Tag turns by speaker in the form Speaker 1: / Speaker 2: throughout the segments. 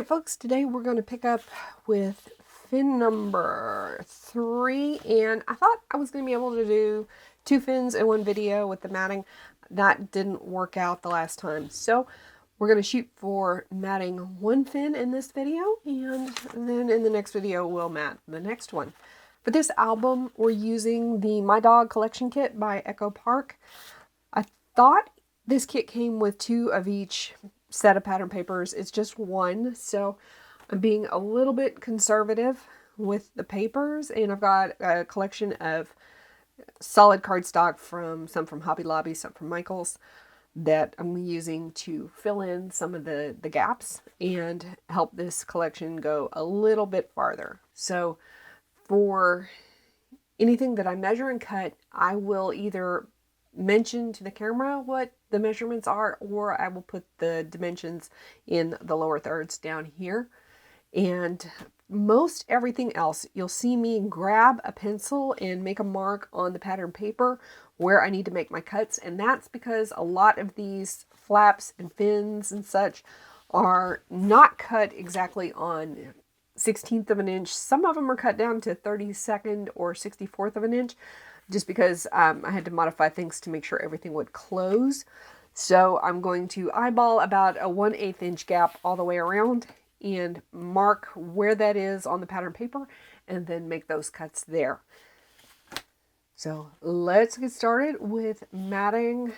Speaker 1: Alright folks, today we're going to pick up with fin number 3, and I thought I was going to be able to do 2 fins in one video with the matting. That didn't work out the last time, so we're going to shoot for matting 1 fin in this video, and then in the next video we'll mat the next one. For this album we're using the My Dog collection kit by Echo Park. I thought this kit came with 2 of each set of pattern papers. It's just 1, so I'm being a little bit conservative with the papers, and I've got a collection of solid cardstock some from Hobby Lobby, some from Michaels, that I'm using to fill in some of the gaps and help this collection go a little bit farther. So for anything that I measure and cut, I will either mention to the camera what the measurements are, or I will put the dimensions in the lower thirds down here. And most everything else, you'll see me grab a pencil and make a mark on the pattern paper where I need to make my cuts, and that's because a lot of these flaps and fins and such are not cut exactly on 1/16 of an inch. Some of them are cut down to 32nd or 64th of an inch, just because I had to modify things to make sure everything would close. So I'm going to eyeball about a 1/8 inch gap all the way around and mark where that is on the pattern paper and then make those cuts there. So let's get started with matting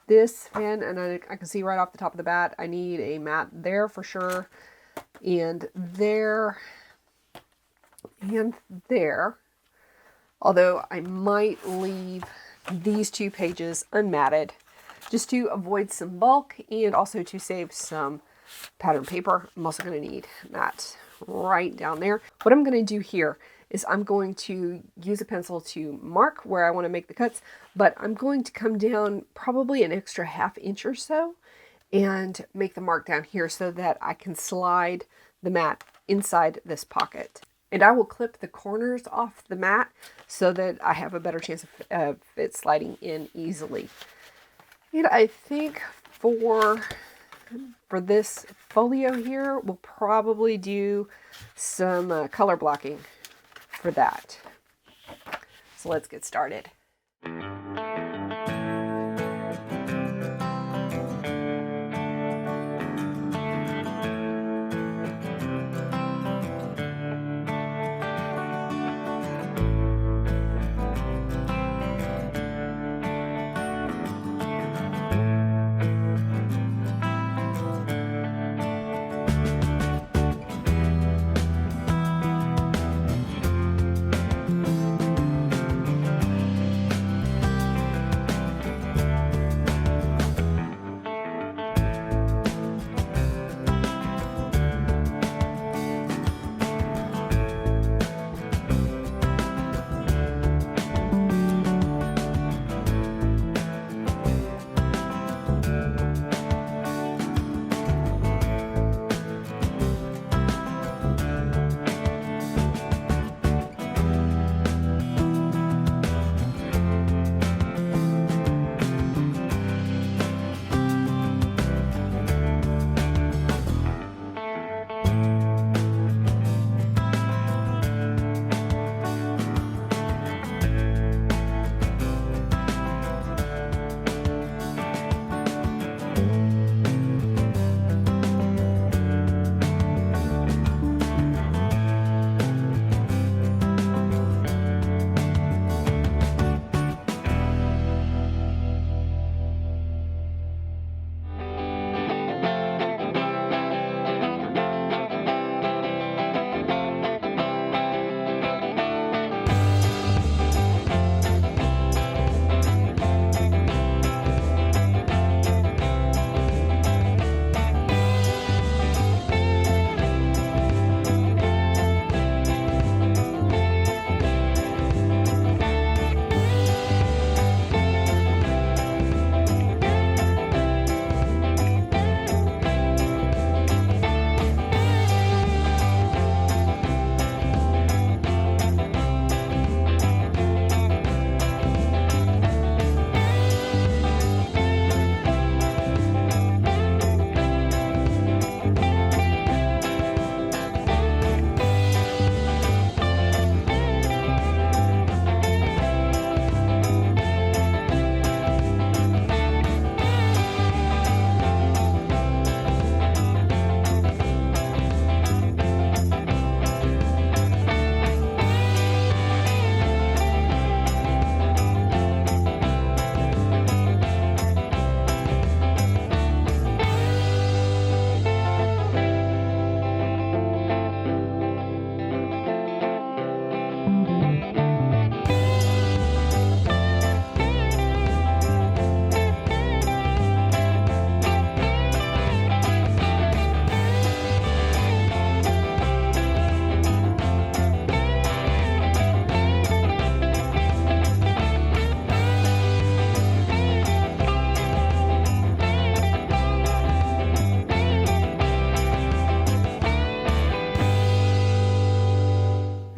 Speaker 1: this fin, and I can see right off the top of the bat I need a mat there for sure, and there, and there. Although I might leave these 2 pages unmatted just to avoid some bulk and also to save some pattern paper. I'm also going to need that right down there. What I'm going to do here is I'm going to use a pencil to mark where I want to make the cuts, but I'm going to come down probably an extra 1/2 inch or so and make the mark down here so that I can slide the mat inside this pocket. And I will clip the corners off the mat so that I have a better chance of it sliding in easily. And I think for this folio here, we'll probably do some color blocking for that. So let's get started.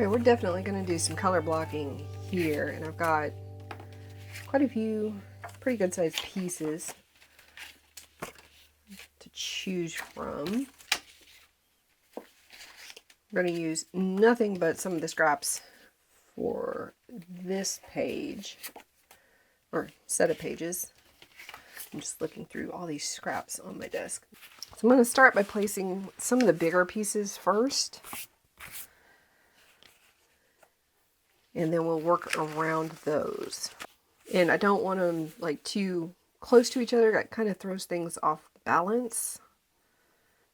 Speaker 1: Okay, we're definitely going to do some color blocking here, and I've got quite a few pretty good sized pieces to choose from. I'm going to use nothing but some of the scraps for this page, or set of pages. I'm just looking through all these scraps on my desk. So I'm going to start by placing some of the bigger pieces first, and then we'll work around those. And I don't want them like too close to each other. That kind of throws things off balance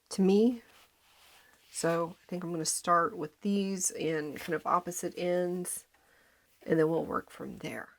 Speaker 1: to me. So I think I'm going to start with these in kind of opposite ends, and then we'll work from there.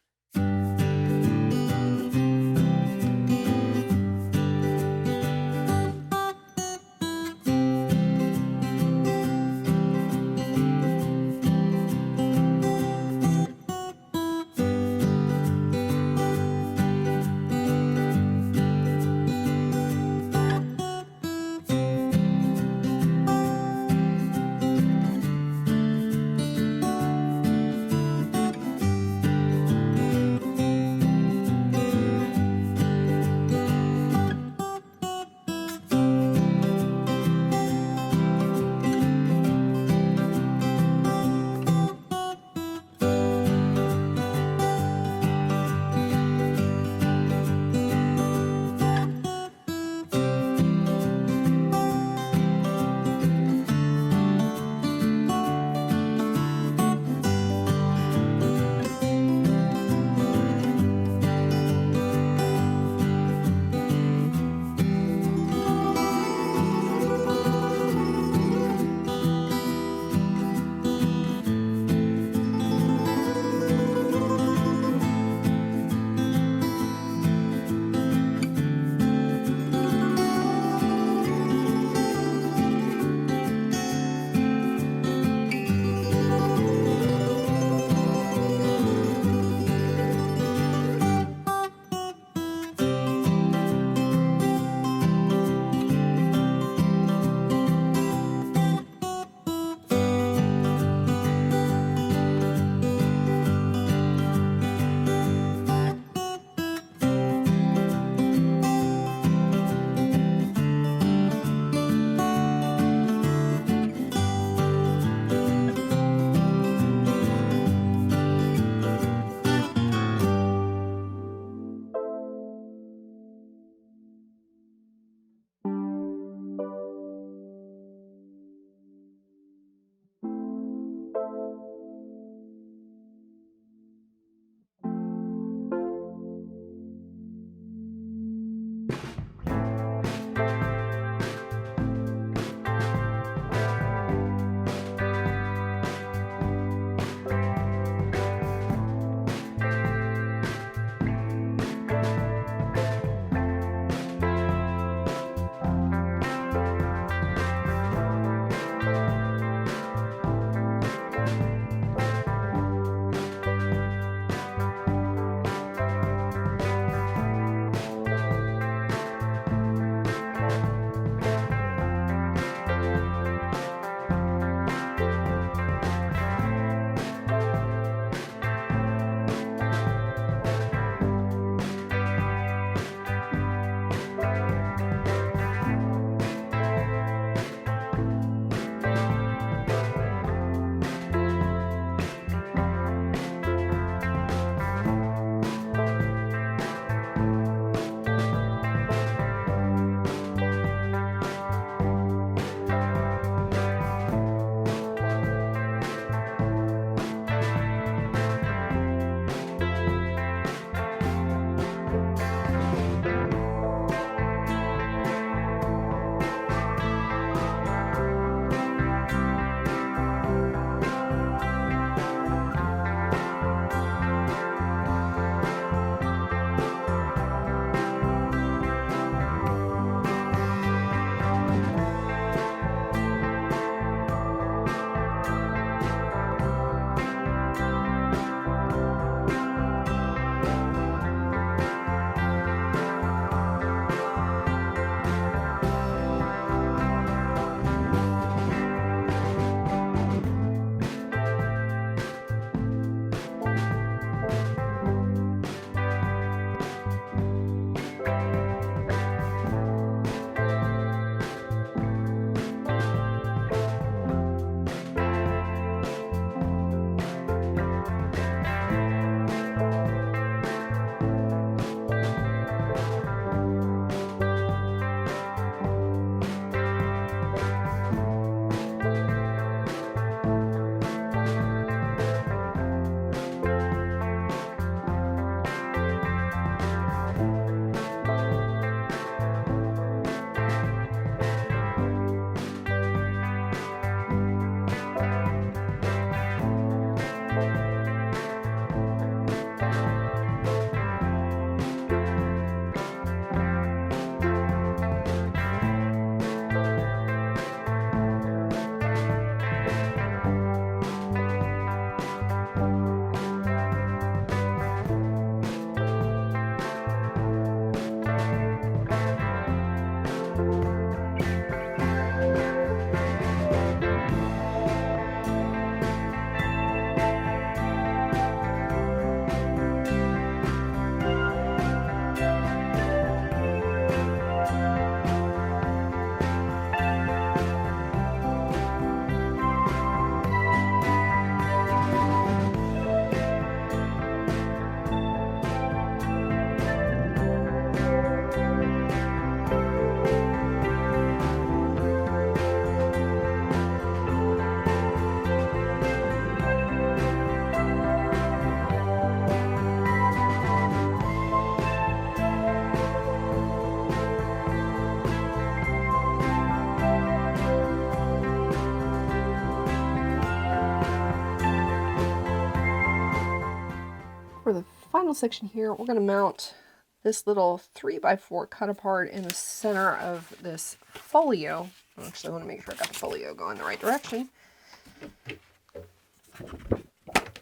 Speaker 1: for the final section here, we're going to mount this little 3x4 cut apart in the center of this folio. I actually want to make sure I got the folio going the right direction.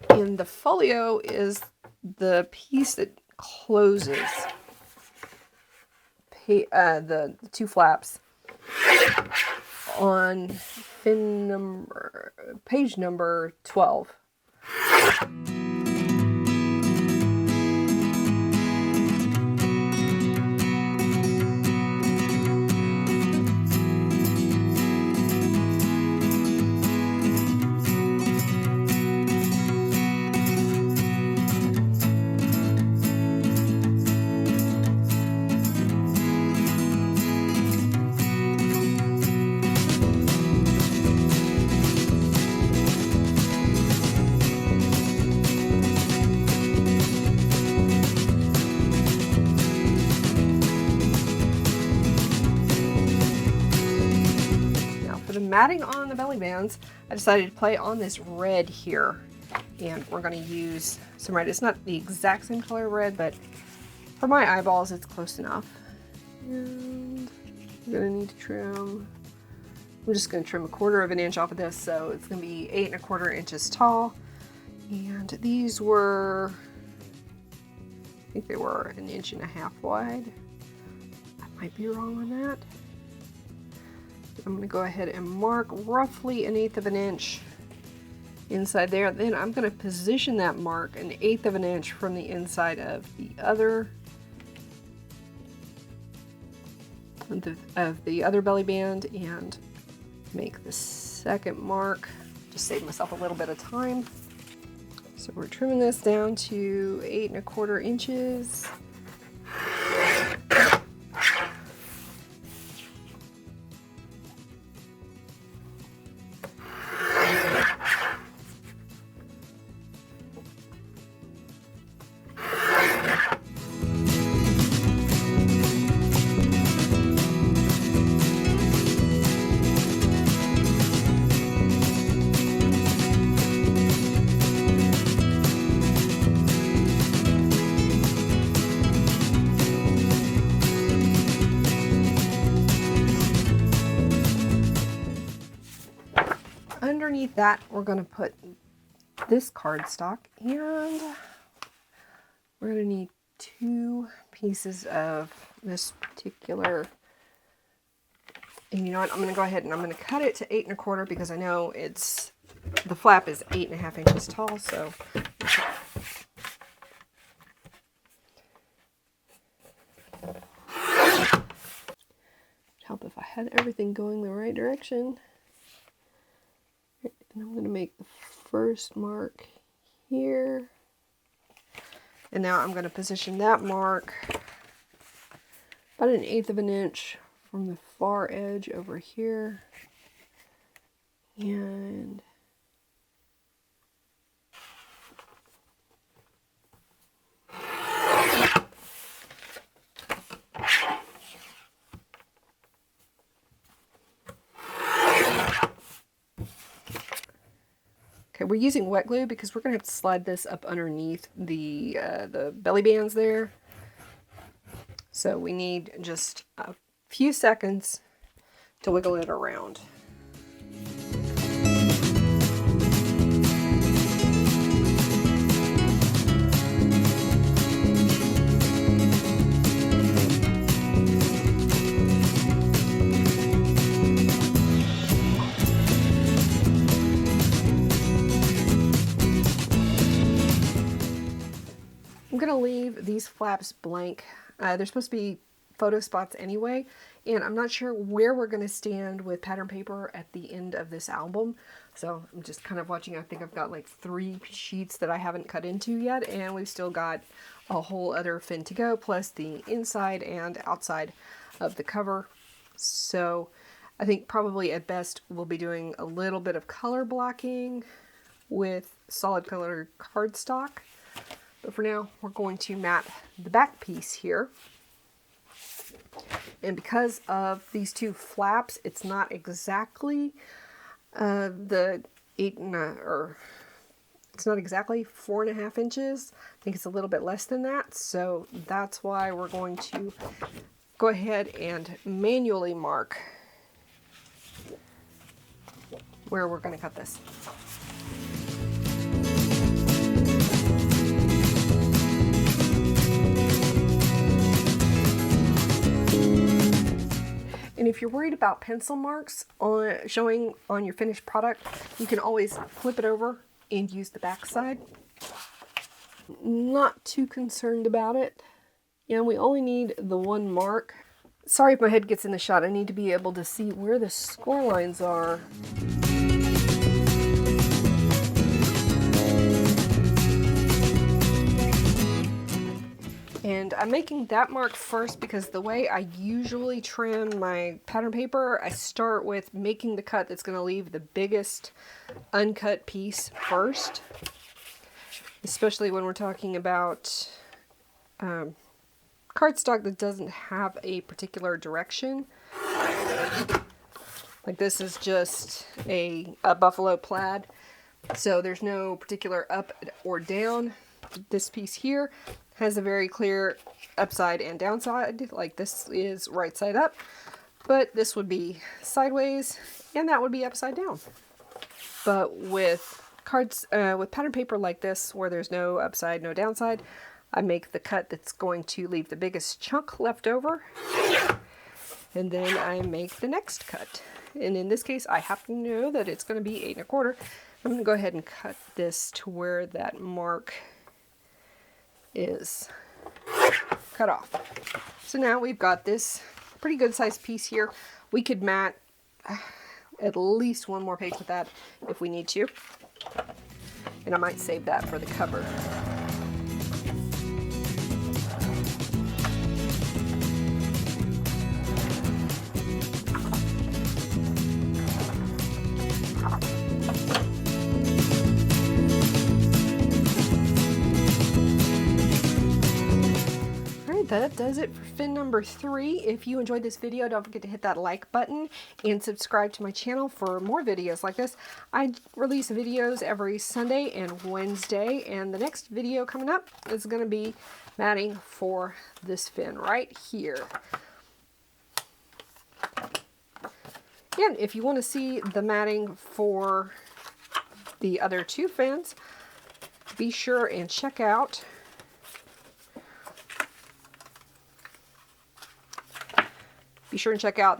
Speaker 1: And the folio is the piece that closes the two flaps on page number 12. Matting on the belly bands, I decided to play on this red here, and we're going to use some red. It's not the exact same color red, but for my eyeballs it's close enough. And I'm going to need to trim. I'm just going to trim 1/4 of an inch off of this, so it's going to be 8 1/4 inches tall. And these were, I think they were 1.5 inches wide. I might be wrong on that. I'm going to go ahead and mark roughly 1/8 of an inch inside there. Then I'm going to position that mark 1/8 of an inch from the inside of the other belly band and make the second mark. Just save myself a little bit of time. So we're trimming this down to 8 1/4 inches. Underneath that, we're going to put this cardstock, and we're going to need 2 pieces of this particular, and you know what, I'm going to go ahead and I'm going to cut it to 8 1/4 because I know the flap is 8 1/2 inches tall, so it'd help if I had everything going the right direction. And I'm going to make the first mark here. And now I'm going to position that mark about 1/8 of an inch from the far edge over here. And okay, we're using wet glue because we're going to have to slide this up underneath the belly bands there. So we need just a few seconds to wiggle it around. I'm going to leave these flaps blank. They're supposed to be photo spots anyway, and I'm not sure where we're going to stand with pattern paper at the end of this album. So I'm just kind of watching. I think I've got like 3 sheets that I haven't cut into yet, and we've still got a whole other fin to go, plus the inside and outside of the cover. So I think probably at best we'll be doing a little bit of color blocking with solid color cardstock. But for now, we're going to mat the back piece here. And because of these 2 flaps, it's not exactly the 8 or It's not exactly 4.5 inches. I think it's a little bit less than that. So that's why we're going to go ahead and manually mark where we're going to cut this. And if you're worried about pencil marks showing on your finished product, you can always flip it over and use the back side. Not too concerned about it. And we only need the one mark. Sorry if my head gets in the shot. I need to be able to see where the score lines are. And I'm making that mark first because the way I usually trim my pattern paper, I start with making the cut that's going to leave the biggest uncut piece first. Especially when we're talking about cardstock that doesn't have a particular direction. Like this is just a buffalo plaid, so there's no particular up or down. This piece here has a very clear upside and downside, like this is right side up, but this would be sideways and that would be upside down. But with with pattern paper like this, where there's no upside, no downside, I make the cut that's going to leave the biggest chunk left over, and then I make the next cut. And in this case, I happen to know that it's going to be 8 1/4. I'm going to go ahead and cut this to where that mark is cut off. So now we've got this pretty good sized piece here. We could mat at least one more page with that if we need to. And I might save that for the cover. That does it for fin number 3. If you enjoyed this video, don't forget to hit that like button and subscribe to my channel for more videos like this. I release videos every Sunday and Wednesday, and the next video coming up is going to be matting for this fin right here. And if you want to see the matting for the other 2 fins, be sure and check out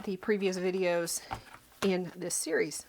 Speaker 1: the previous videos in this series.